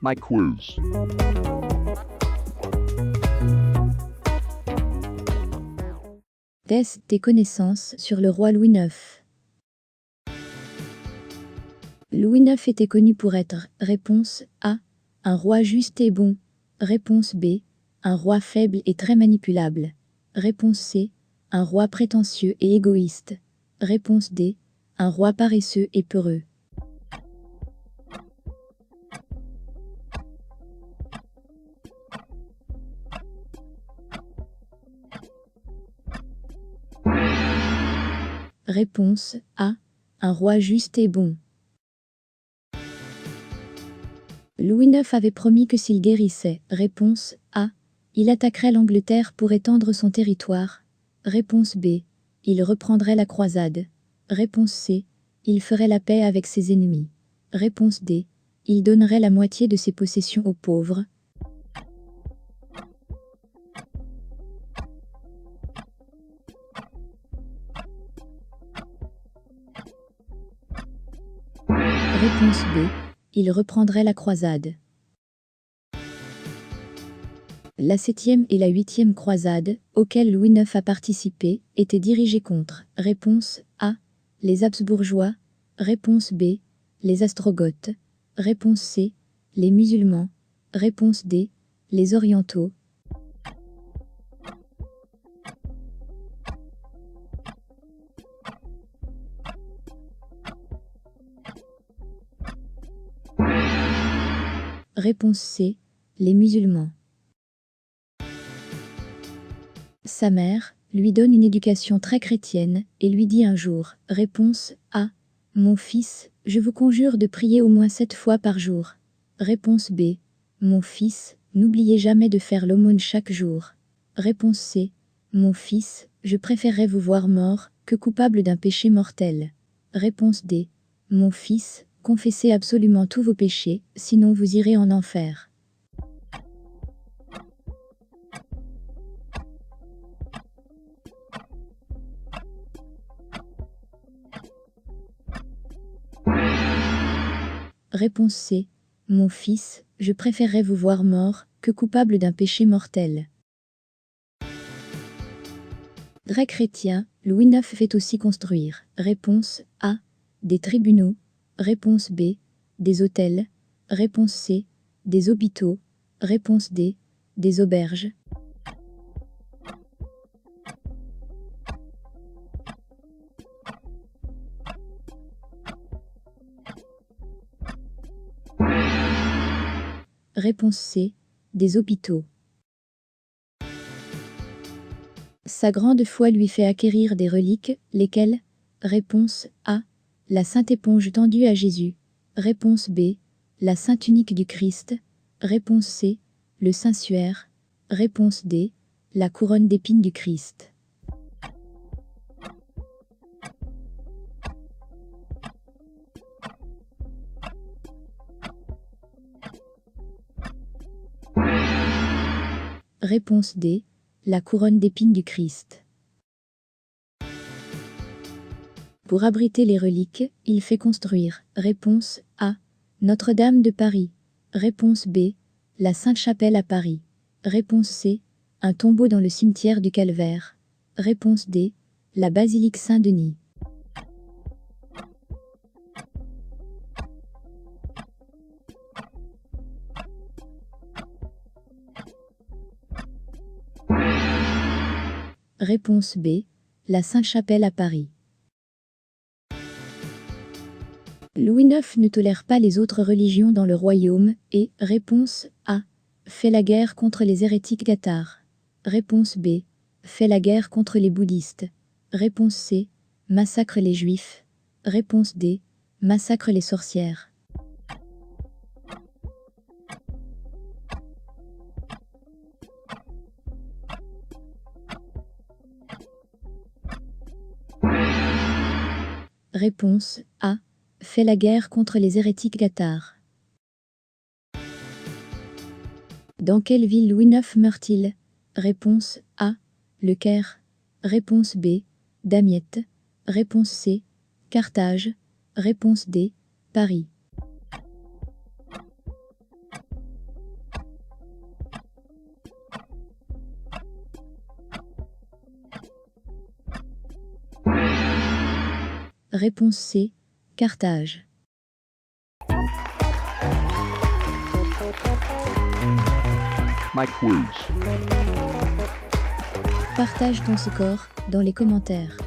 my quiz. Test tes connaissances sur le roi Louis IX. Louis IX était connu pour être, réponse A, un roi juste et bon, réponse B, un roi faible et très manipulable, réponse C, un roi prétentieux et égoïste, réponse D, un roi paresseux et peureux. Réponse A, un roi juste et bon. Louis IX avait promis que s'il guérissait, réponse A, il attaquerait l'Angleterre pour étendre son territoire, réponse B, il reprendrait la croisade, réponse C, il ferait la paix avec ses ennemis, réponse D, il donnerait la moitié de ses possessions aux pauvres. Réponse B, il reprendrait la croisade. La 7e et la 8e croisade, auxquelles Louis IX a participé, étaient dirigées contre, réponse A, les Habsbourgeois, réponse B, les Ostrogoths, réponse C, les musulmans, réponse D, les orientaux. Réponse C, les musulmans. Sa mère lui donne une éducation très chrétienne et lui dit un jour, réponse A, mon fils, je vous conjure de prier au moins 7 fois par jour. Réponse B, mon fils, n'oubliez jamais de faire l'aumône chaque jour. Réponse C, mon fils, je préférerais vous voir mort que coupable d'un péché mortel. Réponse D, mon fils, confessez absolument tous vos péchés, sinon vous irez en enfer. Réponse C, mon fils, je préférerais vous voir mort que coupable d'un péché mortel. Très chrétien, Louis IX fait aussi construire, réponse A, des tribunaux, réponse B, des hôtels, réponse C, des hôpitaux, réponse D, des auberges. Réponse C, des hôpitaux. Sa grande foi lui fait acquérir des reliques, lesquelles? Réponse A, la sainte éponge tendue à Jésus. Réponse B, la sainte tunique du Christ. Réponse C, le Saint-Suaire. Réponse D, la couronne d'épines du Christ. Réponse D, la couronne d'épines du Christ. Pour abriter les reliques, il fait construire, réponse A, Notre-Dame de Paris. Réponse B, la Sainte-Chapelle à Paris. Réponse C, un tombeau dans le cimetière du Calvaire. Réponse D, la basilique Saint-Denis. Réponse B, la Sainte-Chapelle à Paris. Louis IX ne tolère pas les autres religions dans le royaume et, réponse A, fait la guerre contre les hérétiques cathares. Réponse B, fait la guerre contre les bouddhistes. Réponse C, massacre les juifs. Réponse D, massacre les sorcières. Réponse A, fait la guerre contre les hérétiques cathares. Dans quelle ville Louis IX meurt-il? Réponse A, Le Caire. Réponse B, Damiette. Réponse C, Carthage. Réponse D, Paris. Réponse C. Carthage. My quiz. Partage ton score dans les commentaires.